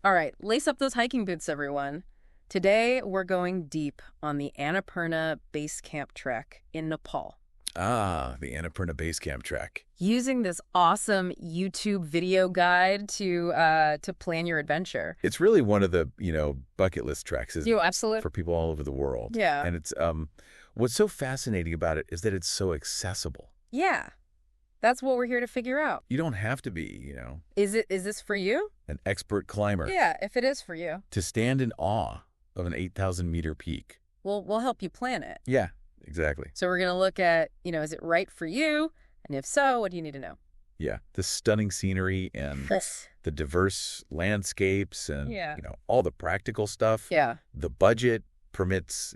All right, lace up those hiking boots, everyone. Today, we're going deep on the Annapurna Base Camp trek in Nepal, Ah, the Annapurna Base Camp trek. using this awesome YouTube video guide to plan your adventure. It's really one of the, bucket list treks You absolutely. for people all over the world. Yeah. And it's what's so fascinating about it is that it's so accessible. Yeah. That's what we're here to figure out. You don't have to be, Is this for you? an expert climber Yeah, if it is for you, to stand in awe of an 8,000-meter peak. we'll help you plan it. Yeah, exactly. So we're going to look at, is it right for you? And if so, what do you need to know? Yeah, the stunning scenery and the diverse landscapes and, Yeah. all the practical stuff. Yeah, The budget permits,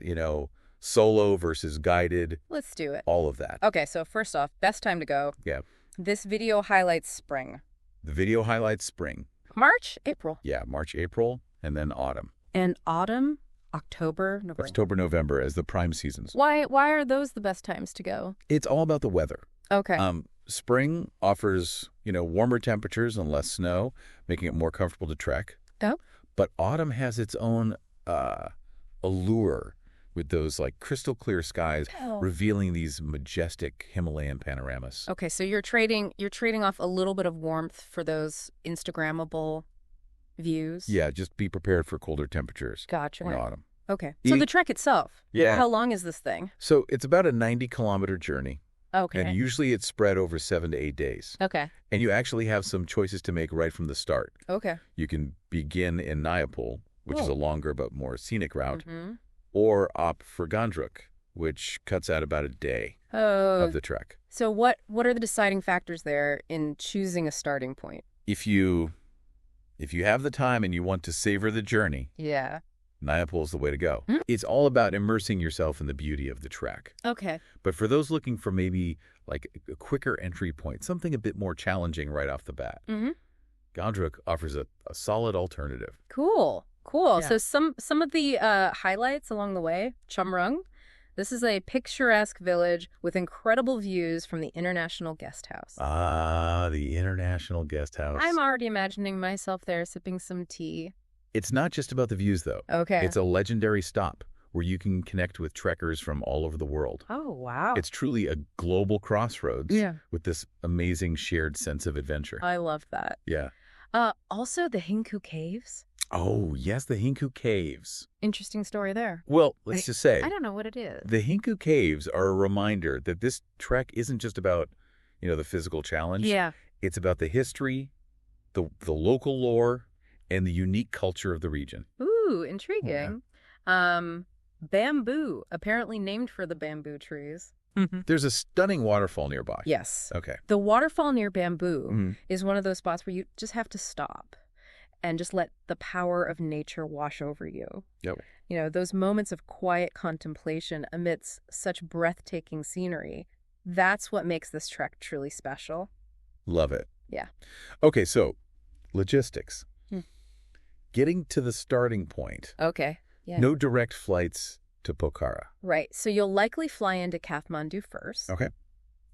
solo versus guided, let's do it. all of that. Okay, so first off, best time to go. Yeah. This video highlights spring. The video highlights spring. March, April. Yeah, March, April, and then autumn. And autumn, October, November. October, November as the prime seasons. Why are those the best times to go? It's all about the weather. Okay. Spring offers, warmer temperatures and less snow, making it more comfortable to trek. Oh. But autumn has its own allure with those like crystal clear skies revealing these majestic Himalayan panoramas. Okay, so you're trading off a little bit of warmth for those Instagrammable views. Yeah, just be prepared for colder temperatures Gotcha. in autumn. Okay. So the trek itself. Yeah. How long is this thing? So it's about a 90-kilometer journey, Okay. and usually it's spread over 7 to 8 days. Okay. And you actually have some choices to make right from the start. Okay. You can begin in Nayapur, which is a longer but more scenic route, Mm-hmm. or opt for Gandruk, which cuts out about a day Oh. of the trek. So what are the deciding factors there in choosing a starting point? If you have the time and you want to savor the journey, Yeah. Nayapur is the way to go. Mm. It's all about immersing yourself in the beauty of the trek. Okay. But for those looking for maybe like a quicker entry point, something a bit more challenging right off the bat, Mm-hmm. Gandruk offers a solid alternative. Cool. Cool. Yeah. So some of the highlights along the way, Chamrung. This is a picturesque village with incredible views from the International Guest House. Ah, the International Guest House. I'm already imagining myself there sipping some tea. It's not just about the views, though. Okay. It's a legendary stop where you can connect with trekkers from all over the world. Oh, wow. It's truly a global crossroads Yeah. with this amazing shared sense of adventure. I love that. Yeah. Also, the Hinku Caves. Oh, yes, the Hinku Caves. Interesting story there. Well, let's just say, I don't know what it is. the Hinku Caves are a reminder that this trek isn't just about, the physical challenge. Yeah. It's about the history, the local lore, and the unique culture of the region. Ooh, intriguing. Bamboo, apparently named for the bamboo trees. There's a stunning waterfall nearby. Yes. Okay. The waterfall near Bamboo Mhm. is one of those spots where you just have to stop and just let the power of nature wash over you. Yep. Those moments of quiet contemplation amidst such breathtaking scenery. That's what makes this trek truly special. Love it. Yeah. Okay, so logistics. Hmm. Getting to the starting point. Okay. Yeah. No direct flights to Pokhara. Right. So you'll likely fly into Kathmandu first. Okay.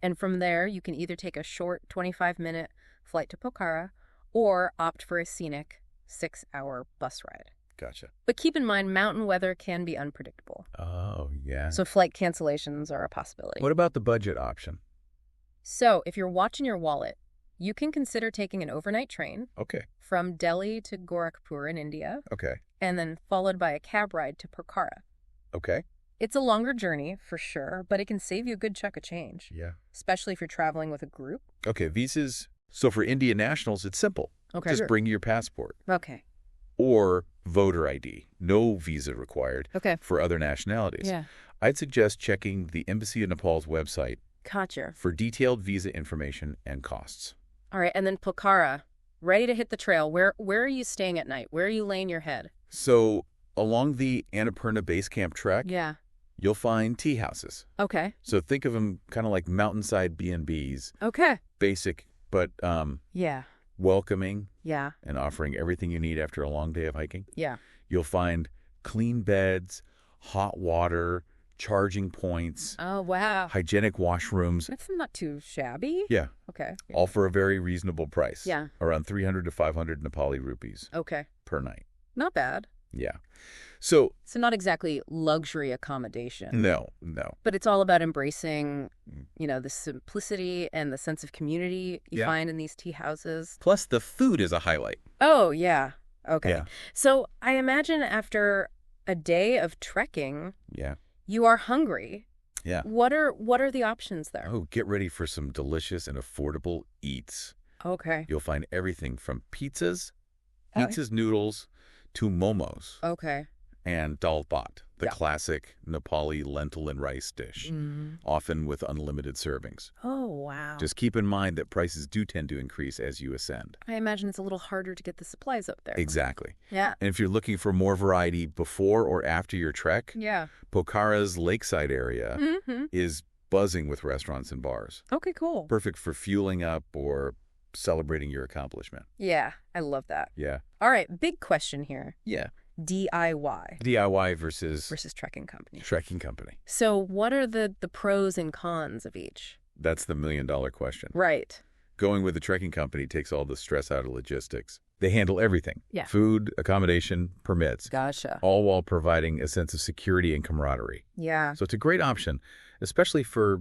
And from there, you can either take a short 25-minute flight to Pokhara or opt for a scenic 6-hour bus ride. Gotcha. But keep in mind, mountain weather can be unpredictable. Oh, yeah. So flight cancellations are a possibility. What about the budget option? So if you're watching your wallet, you can consider taking an overnight train Okay. from Delhi to Gorakhpur in India, Okay. and then followed by a cab ride to Pokhara. Okay. It's a longer journey, for sure, but it can save you a good chunk of change, Yeah. especially if you're traveling with a group. Okay, visas. So for Indian nationals, it's simple. Okay. Just bring your passport Okay. or voter ID. No visa required Okay. for other nationalities. Yeah. I'd suggest checking the Embassy of Nepal's website Gotcha. for detailed visa information and costs. All right, and then Pokhara, ready to hit the trail. Where are you staying at night? Where are you laying your head? So along the Annapurna Base Camp trek, Yeah. you'll find tea houses. Okay. So think of them kind of like mountainside B&Bs, Okay. basic but Yeah. welcoming Yeah. and offering everything you need after a long day of hiking. Yeah. You'll find clean beds, hot water, charging points, Oh, wow. hygienic washrooms. That's not too shabby. Yeah, Okay. all for a very reasonable price. Yeah. Around 300 to 500 Nepali rupees Okay. per night. Not bad. Yeah. So, So not exactly luxury accommodation. no. But it's all about embracing, the simplicity and the sense of community you Yeah. find in these tea houses. Plus, the food is a highlight. Oh, yeah. Okay. Yeah. So I imagine after a day of trekking, Yeah. you are hungry. Yeah. What are the options there? Oh, get ready for some delicious and affordable eats. Okay. You'll find everything from pizzas, Oh. noodles, to momos Okay. and dal bhat, the Yeah. classic Nepali lentil and rice dish, often with unlimited servings. Oh, wow. Just keep in mind that prices do tend to increase as you ascend. I imagine it's a little harder to get the supplies up there. Exactly. Yeah. And if you're looking for more variety before or after your trek, Yeah. Pokhara's lakeside area Mm-hmm. is buzzing with restaurants and bars. Okay, cool. Perfect for fueling up or celebrating your accomplishment. Yeah, I love that. Yeah. All right, big question here. Yeah. DIY DIY versus versus trekking company. trekking company. So what are the pros and cons of each? That's the million-dollar question. Right. Going with the trekking company takes all the stress out of logistics. They handle everything. Yeah. Food, accommodation, permits. Gotcha. All while providing a sense of security and camaraderie. Yeah. So it's a great option, especially for,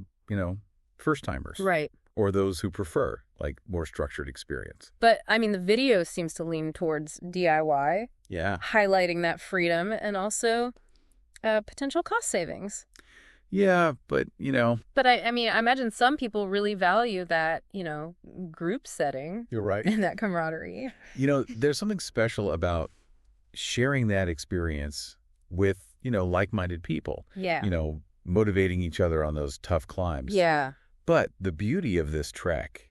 first-timers. Right. Or those who prefer, more structured experience. But, the video seems to lean towards DIY, Yeah. highlighting that freedom and also potential cost savings. Yeah, but, But I imagine some people really value that, group setting You're right. and that camaraderie. There's something special about sharing that experience with, like-minded people. Yeah. Motivating each other on those tough climbs. Yeah. But the beauty of this trek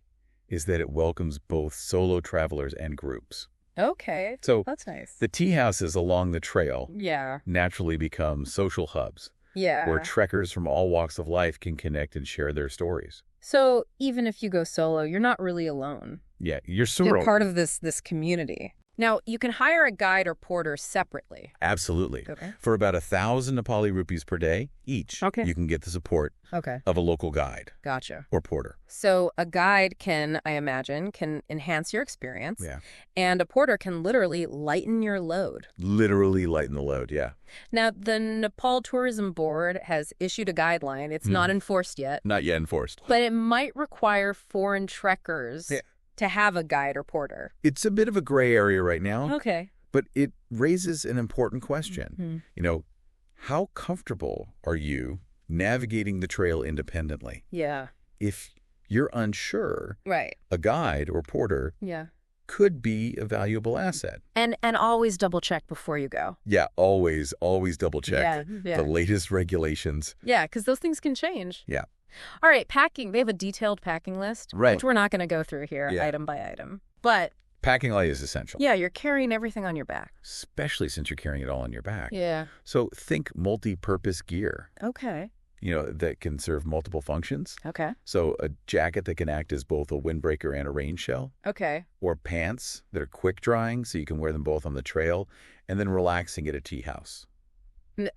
is that it welcomes both solo travelers and groups. Okay. So That's nice. the tea houses along the trail Yeah. naturally become social hubs Yeah. where trekkers from all walks of life can connect and share their stories. So even if you go solo, you're not really alone. Yeah, you're You're sort of... part of this community. Now, you can hire a guide or porter separately. Absolutely. Okay. For about 1,000 Nepali rupees per day each, Okay. you can get the support Okay. of a local guide Gotcha. or porter. So a guide can enhance your experience. Yeah. And a porter can literally lighten your load. Literally lighten the load, yeah. Now, the Nepal Tourism Board has issued a guideline. It's not enforced yet, Not yet enforced. but it might require foreign trekkers Yeah. to have a guide or porter. It's a bit of a gray area right now, Okay. but it raises an important question. Mhm. How comfortable are you navigating the trail independently? Yeah. If you're unsure, Right. a guide or porter Yeah. could be a valuable asset. And always double check before you go. Yeah, always double check Yeah. the latest regulations. Yeah, because those things can change. Yeah. All right, packing. They have a detailed packing list, Right. which we're not going to go through here Yeah. item by item. But, Packing light is essential, yeah, you're carrying everything on your back. especially since you're carrying it all on your back. Yeah. So think multi-purpose gear, Okay. that can serve multiple functions. Okay. So a jacket that can act as both a windbreaker and a rain shell, Okay. or pants that are quick drying so you can wear them both on the trail, and then relaxing at a tea house.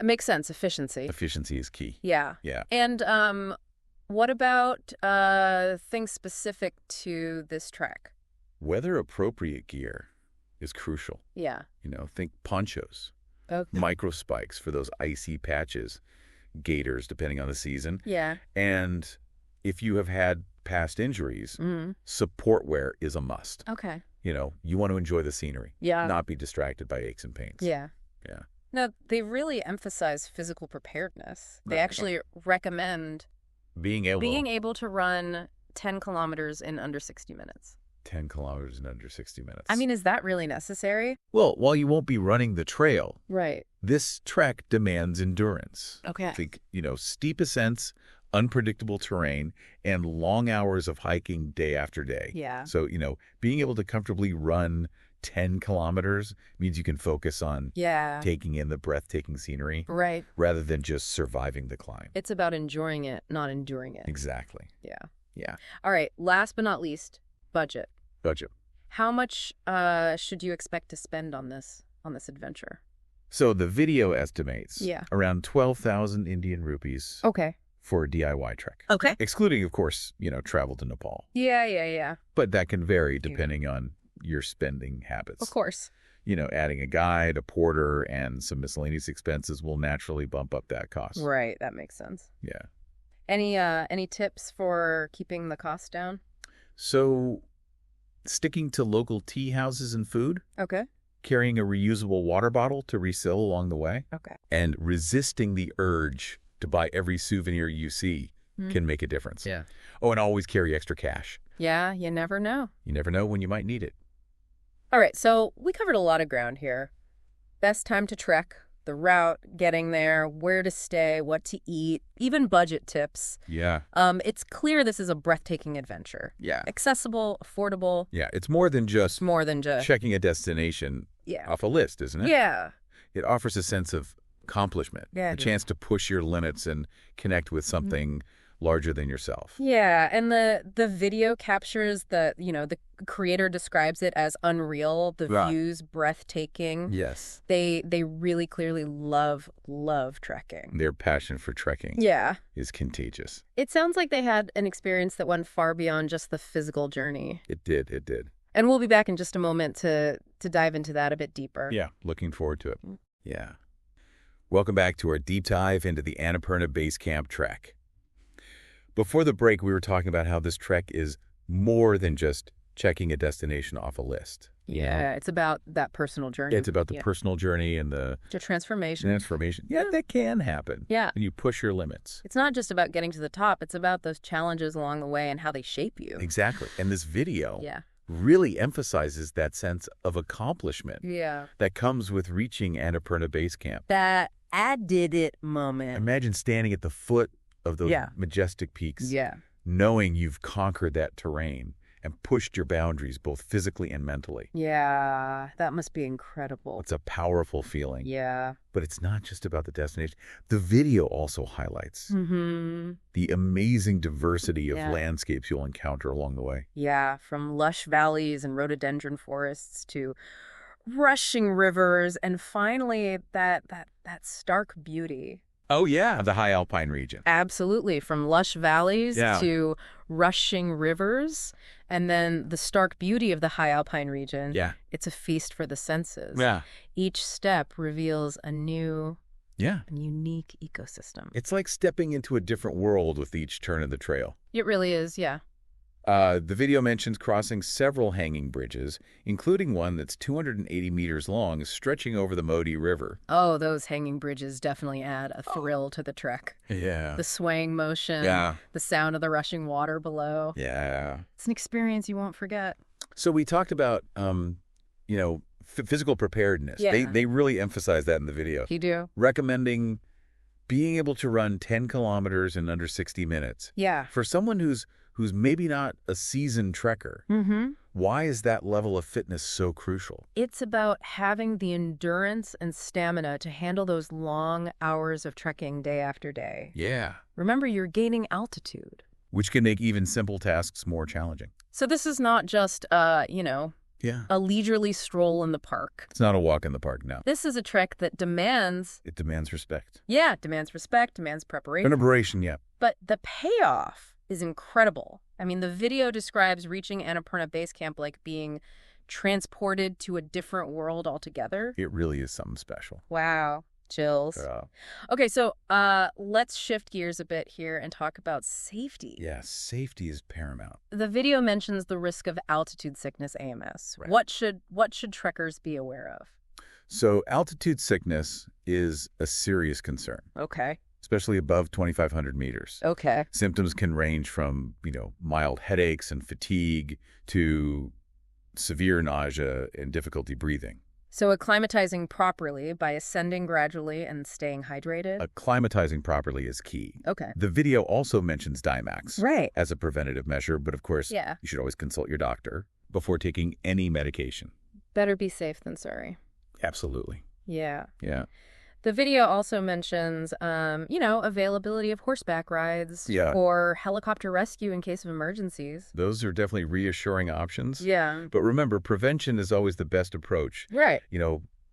Makes sense. Efficiency. Efficiency is key. Yeah. Yeah. And what about things specific to this trek? Weather-appropriate gear is crucial. Yeah. Think ponchos, Okay. micro spikes for those icy patches, gaiters depending on the season. Yeah. And if you have had past injuries, support wear is a must. Okay. You want to enjoy the scenery, Yeah. not be distracted by aches and pains. Yeah. Yeah. No, they really emphasize physical preparedness. They Right. actually recommend Being able to run 10 kilometers in under 60 minutes. 10 kilometers in under 60 minutes. Is that really necessary? Well, while you won't be running the trail, Right. this trek demands endurance. Okay. Think, steep ascents, unpredictable terrain, and long hours of hiking day after day. Yeah. So, being able to comfortably run 10 kilometers means you can focus on Yeah. taking in the breathtaking scenery Right. rather than just surviving the climb. It's about enjoying it, not enduring it. Exactly. Yeah. Yeah. All right. Last but not least, budget. Budget. How much should you expect to spend on this adventure? So the video estimates Yeah. around 12,000 Indian rupees Okay. for a DIY trek. Okay. Excluding, of course, travel to Nepal. Yeah. But that can vary depending on your spending habits. Of course. Adding a guide, a porter, and some miscellaneous expenses will naturally bump up that cost. Right. That makes sense. Yeah. Any tips for keeping the cost down? So sticking to local tea houses and food, Okay. carrying a reusable water bottle to refill along the way, Okay. and resisting the urge to buy every souvenir you see can make a difference. Yeah. Oh, and always carry extra cash. Yeah, you never know. You never know when you might need it. All right, so we covered a lot of ground here. Best time to trek, the route, getting there, where to stay, what to eat, even budget tips. Yeah. It's clear this is a breathtaking adventure. Yeah. Accessible, affordable. Yeah, it's more than just More than just... checking a destination off a list, isn't it? Yeah. It offers a sense of accomplishment, Yeah, a it chance to push your limits and connect with something larger than yourself. Yeah, and the video captures the creator describes it as unreal, the views breathtaking. Yes. They really clearly love trekking. Their passion for trekking is contagious. It sounds like they had an experience that went far beyond just the physical journey. It did. And we'll be back in just a moment to dive into that a bit deeper. Yeah, looking forward to it. Yeah. Welcome back to our deep dive into the Annapurna Base Camp trek. Before the break, we were talking about how this trek is more than just checking a destination off a list. Yeah, it's about that personal journey. It's about the personal journey and the transformation. Yeah, that can happen. Yeah. And you push your limits. It's not just about getting to the top. It's about those challenges along the way and how they shape you. Exactly. And this video really emphasizes that sense of accomplishment that comes with reaching Annapurna Base Camp. That I did it moment. Imagine standing at the foot of those majestic peaks, knowing you've conquered that terrain and pushed your boundaries both physically and mentally. Yeah, that must be incredible. It's a powerful feeling. Yeah. But it's not just about the destination. The video also highlights the amazing diversity of landscapes you'll encounter along the way. Yeah, from lush valleys and rhododendron forests to rushing rivers, and finally that stark beauty. Oh, yeah. The high alpine region. Absolutely. From lush valleys to rushing rivers, and then the stark beauty of the high alpine region. Yeah. It's a feast for the senses. Yeah. Each step reveals a new and unique ecosystem. It's like stepping into a different world with each turn of the trail. It really is, yeah. The video mentions crossing several hanging bridges, including one that's 280 meters long, stretching over the Modi River. Oh, those hanging bridges definitely add a thrill to the trek. Yeah. The swaying motion, the sound of the rushing water below. Yeah. It's an experience you won't forget. So we talked about, physical preparedness. Yeah. They really emphasize that in the video. You do? Recommending being able to run 10 kilometers in under 60 minutes. Yeah. For someone who's maybe not a seasoned trekker, why is that level of fitness so crucial? It's about having the endurance and stamina to handle those long hours of trekking day after day. Yeah. Remember, you're gaining altitude. Which can make even simple tasks more challenging. So this is not just, a leisurely stroll in the park. It's not a walk in the park, no. This is a trek that demands... It demands respect. Yeah, demands respect, demands preparation. Preparation, yeah. But the payoff is incredible. I mean, the video describes reaching Annapurna Base Camp like being transported to a different world altogether. It really is something special. Wow. Chills. Okay, so let's shift gears a bit here and talk about safety. Yeah, safety is paramount. The video mentions the risk of altitude sickness, AMS. Right. What should trekkers be aware of? So altitude sickness is a serious concern. Okay. Especially above 2,500 meters. Okay. Symptoms can range from, mild headaches and fatigue to severe nausea and difficulty breathing. So acclimatizing properly by ascending gradually and staying hydrated? Acclimatizing properly is key. Okay. The video also mentions Dimax as a preventative measure, but of course, you should always consult your doctor before taking any medication. Better be safe than sorry. Absolutely. Yeah. Yeah. The video also mentions, availability of horseback rides or helicopter rescue in case of emergencies. Those are definitely reassuring options. Yeah. But remember, prevention is always the best approach. Right.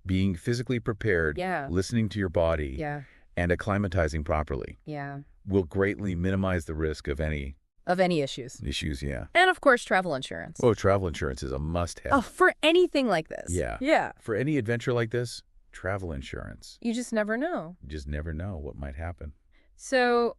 being physically prepared, Yeah. listening to your body, Yeah. and acclimatizing properly Yeah. will greatly minimize the risk of any Of any issues. issues, yeah. And of course, travel insurance. Oh, travel insurance is a must-have. Oh, for anything like this. Yeah. Yeah. For any adventure like this, travel insurance. You just never know. You just never know what might happen. So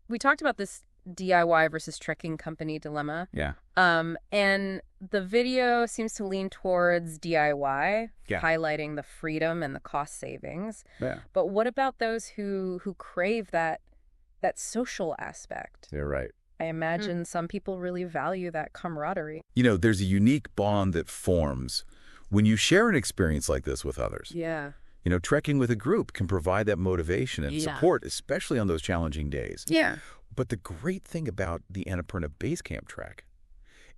we talked about this DIY versus trekking company dilemma. Yeah. And the video seems to lean towards DIY, Yeah. highlighting the freedom and the cost savings. Yeah. But what about those who crave that social aspect? You're right. I imagine some people really value that camaraderie. You know, there's a unique bond that forms when you share an experience like this with others. Yeah. You know, trekking with a group can provide that motivation and Yeah. support, especially on those challenging days. Yeah. But the great thing about the Annapurna Base Camp trek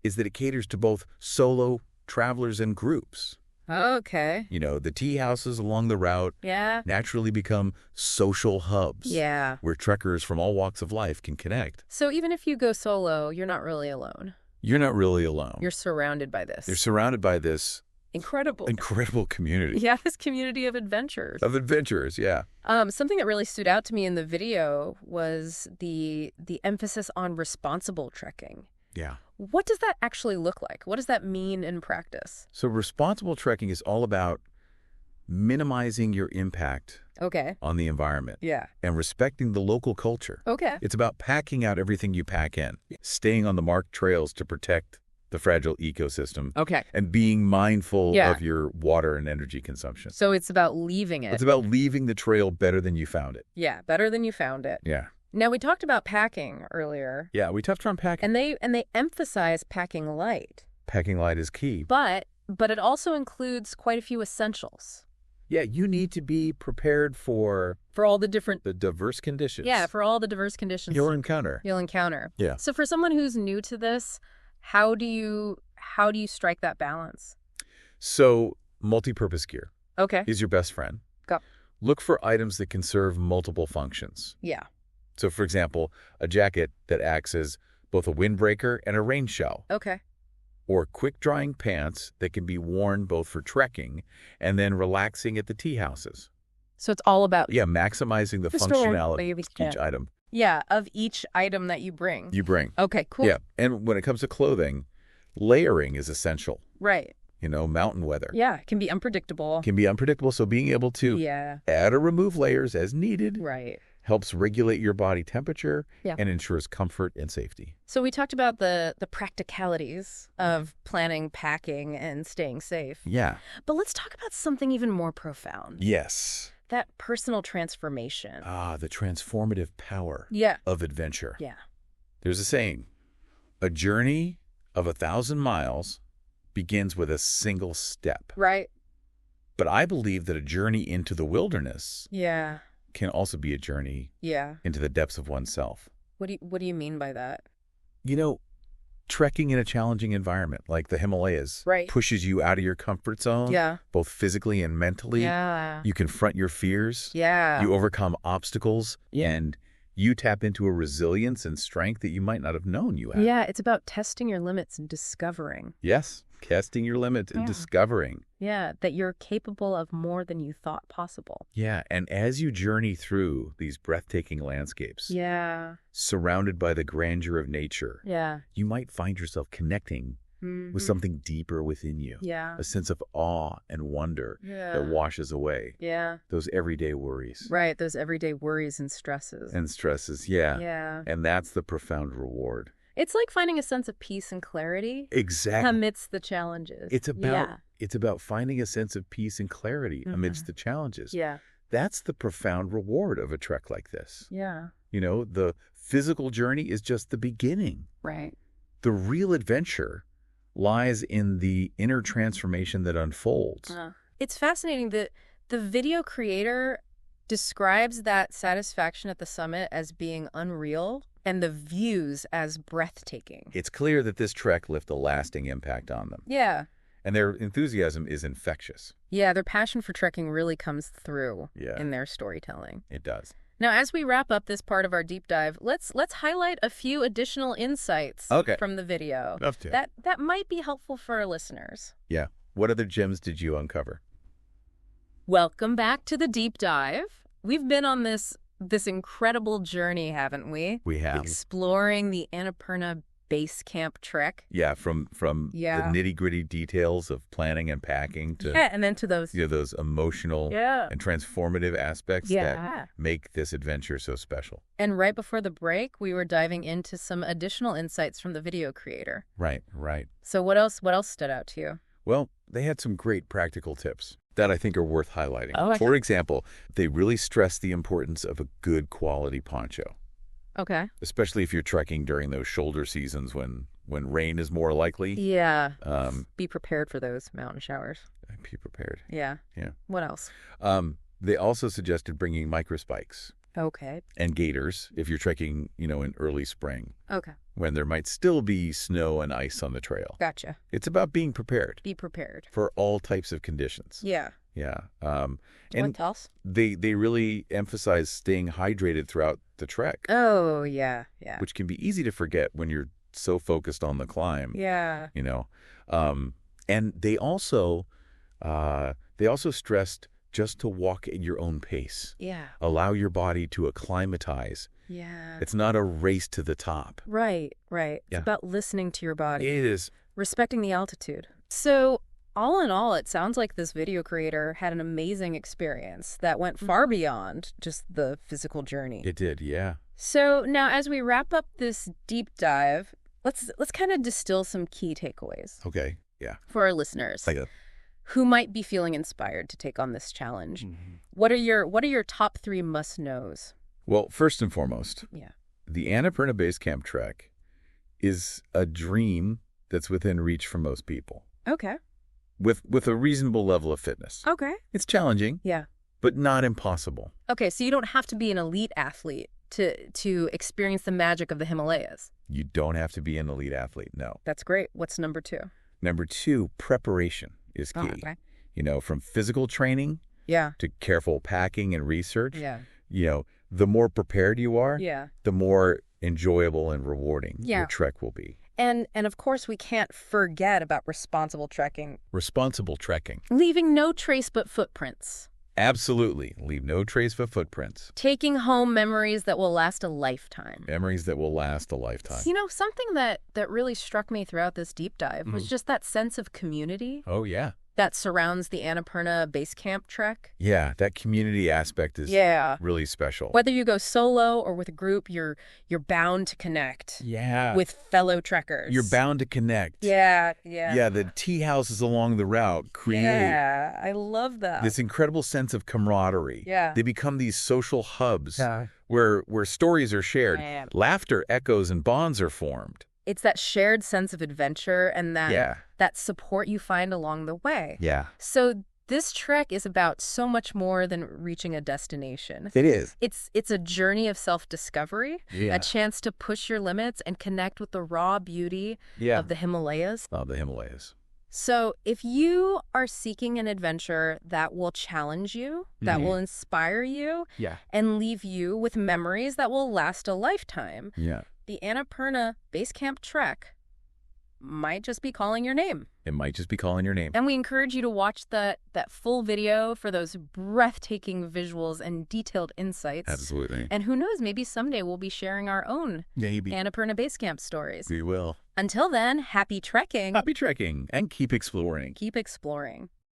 is that it caters to both solo travelers and groups. Okay. You know, the tea houses along the route Yeah. naturally become social hubs. Yeah. Where trekkers from all walks of life can connect. So even if you go solo, you're not really alone. You're not really alone. You're surrounded by this. You're surrounded by this incredible community. Yeah, this community of adventurers. Of adventurers, yeah. Something that really stood out to me in the video was the emphasis on responsible trekking. Yeah. What does that actually look like? What does that mean in practice? So responsible trekking is all about minimizing your impact Okay. on the environment Yeah. and respecting the local culture. Okay. It's about packing out everything you pack in, staying on the marked trails to protect the fragile ecosystem, Okay. and being mindful Yeah. of your water and energy consumption. So it's about leaving it. It's about leaving the trail better than you found it. Yeah, better than you found it. Yeah. Now, we talked about packing earlier, Yeah, we touched on packing. and they emphasize packing light, Packing light is key. but it also includes quite a few essentials Yeah, you need to be prepared for for all the different the diverse conditions. Yeah, for all the diverse conditions you'll encounter. you'll encounter. Yeah. So for someone who's new to this, how do you strike that balance? So, multi-purpose gear Okay. is your best friend. Go. Look for items that can serve multiple functions. Yeah. So, for example, a jacket that acts as both a windbreaker and a rain shell, Okay. or quick-drying pants that can be worn both for trekking and then relaxing at the tea houses. So it's all about Yeah, maximizing the Just functionality a- of each item of each item that you bring. you bring. Okay, cool. Yeah, and when it comes to clothing, layering is essential. Right. You know, mountain weather Yeah, it can be unpredictable. can be unpredictable, so being able to Yeah. add or remove layers as needed Right. helps regulate your body temperature Yeah. and ensures comfort and safety. So we talked about the practicalities of planning, packing, and staying safe. Yeah. But let's talk about something even more profound. Yes. That personal transformation. Ah, the transformative power Yeah. of adventure. Yeah. There's a saying, a journey of 1,000 miles begins with a single step. Right. But I believe that a journey into the wilderness Yeah. can also be a journey Yeah. into the depths of oneself. What do you mean by that? You know, trekking in a challenging environment like the Himalayas Right. pushes you out of your comfort zone, Yeah. both physically and mentally. Yeah. You confront your fears. Yeah. You overcome obstacles. Yeah. And you tap into a resilience and strength that you might not have known you had. Yeah, it's about testing your limits and discovering. Yes. Testing your limits and Yeah. discovering. Yeah, that you're capable of more than you thought possible. Yeah. And as you journey through these breathtaking landscapes, Yeah. surrounded by the grandeur of nature, Yeah. you might find yourself connecting with something deeper within you. Yeah. A sense of awe and wonder Yeah. that washes away Yeah. those everyday worries Right, those everyday worries and stresses. and stresses. Yeah. Yeah. And that's the profound reward. It's like finding a sense of peace and clarity Exactly. amidst the challenges. It's about finding a sense of peace and clarity amidst the challenges. Yeah. That's the profound reward of a trek like this. Yeah. You know, the physical journey is just the beginning. Right. The real adventure lies in the inner transformation that unfolds. It's fascinating that the video creator describes that satisfaction at the summit as being unreal and the views as breathtaking. It's clear that this trek left a lasting impact on them. Yeah. And their enthusiasm is infectious. Yeah, their passion for trekking really comes through Yeah. in their storytelling. It does. Now, as we wrap up this part of our deep dive, let's highlight a few additional insights from the video Love to. that might be helpful for our listeners. Yeah. What other gems did you uncover? Welcome back to the deep dive. We've been on this incredible journey, haven't we? We have. Exploring the Annapurna Base Camp trek. Yeah, from the nitty-gritty details of planning and packing to and then to those those emotional and transformative aspects that make this adventure so special. And right before the break, we were diving into some additional insights from the video creator. Right. So what else stood out to you? Well, they had some great practical tips that I think are worth highlighting. Oh, okay. For example, they really stress the importance of a good quality poncho. Okay. Especially if you're trekking during those shoulder seasons when rain is more likely. Yeah. Be prepared for those mountain showers. Be prepared. Yeah. What else? They also suggested bringing microspikes. Okay. And gaiters if you're trekking, in early spring. Okay. When there might still be snow and ice on the trail. Gotcha. It's about being prepared. Be prepared. For all types of conditions. Yeah. Yeah. What else? They really emphasize staying hydrated throughout the trek. Oh, yeah. Which can be easy to forget when you're so focused on the climb. Yeah. And they also stressed just to walk at your own pace. Yeah. Allow your body to acclimatize. Yeah. It's not a race to the top. Right. It's about listening to your body. It is. Respecting the altitude. So, all in all, it sounds like this video creator had an amazing experience that went far beyond just the physical journey. It did, yeah. So, now as we wrap up this deep dive, let's kind of distill some key takeaways. Okay, yeah. For our listeners. Who might be feeling inspired to take on this challenge. Mm-hmm. What are your top 3 must-knows? Well, first and foremost, the Annapurna Base Camp trek is a dream that's within reach for most people. Okay. With a reasonable level of fitness. Okay. It's challenging. Yeah. But not impossible. Okay, so you don't have to be an elite athlete to experience the magic of the Himalayas. You don't have to be an elite athlete, no. That's great. What's number 2? Number 2, preparation is key. Oh, okay. From physical training to careful packing and research. Yeah. The more prepared you are, the more enjoyable and rewarding your trek will be. And of course, we can't forget about responsible trekking. Responsible trekking. Leaving no trace but footprints. Absolutely. Leave no trace but footprints. Taking home memories that will last a lifetime. Memories that will last a lifetime. Something that really struck me throughout this deep dive was just that sense of community. Oh, yeah. That surrounds the Annapurna Base Camp trek. Yeah, that community aspect is really special. Whether you go solo or with a group, you're bound to connect. Yeah. With fellow trekkers. You're bound to connect. Yeah. Yeah, the tea houses along the route create I love that. this incredible sense of camaraderie. Yeah. They become these social hubs where stories are shared. Laughter echoes and bonds are formed. It's that shared sense of adventure and that support you find along the way. Yeah. So this trek is about so much more than reaching a destination. It is. It's a journey of self-discovery, a chance to push your limits and connect with the raw beauty of the Himalayas. So if you are seeking an adventure that will challenge you, that will inspire you, and leave you with memories that will last a lifetime, the Annapurna Base Camp trek might just be calling your name. It might just be calling your name. And we encourage you to watch that full video for those breathtaking visuals and detailed insights. Absolutely. And who knows, maybe someday we'll be sharing our own Annapurna Base Camp stories. We will. Until then, happy trekking. Happy trekking and keep exploring. Keep exploring.